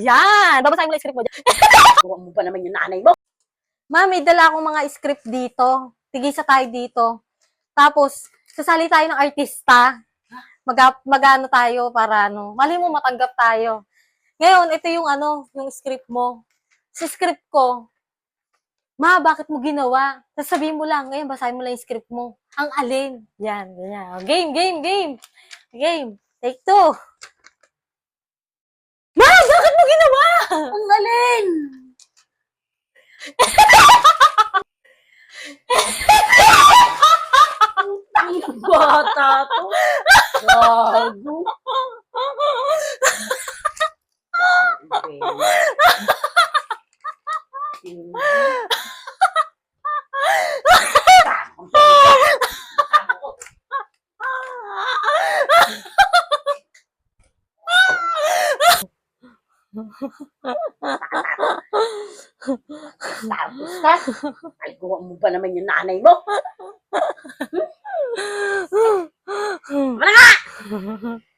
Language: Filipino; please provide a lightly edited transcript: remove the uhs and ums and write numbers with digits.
Yan! Babasahin mo lang yung script mo dyan. Huwag mo ba naman yung nanay mo? Ma'am, may dala akong mga script dito. Tigisa tayo dito. Tapos, sasali tayo ng artista. Mag-ano tayo para mali mo matanggap tayo. Ngayon, ito yung yung script mo. Sa script ko, ma, bakit mo ginawa? Sasabihin mo lang, ngayon, basahin mo lang yung script mo. Ang alin. Yan, ganyan. Game. Game. Take 2. Ma, bakit mo ginawa? Ang galing! Ang bata to. Gago. Tapos ka? Ay, gawa mo ba naman yung nanay mo? Tama na nga!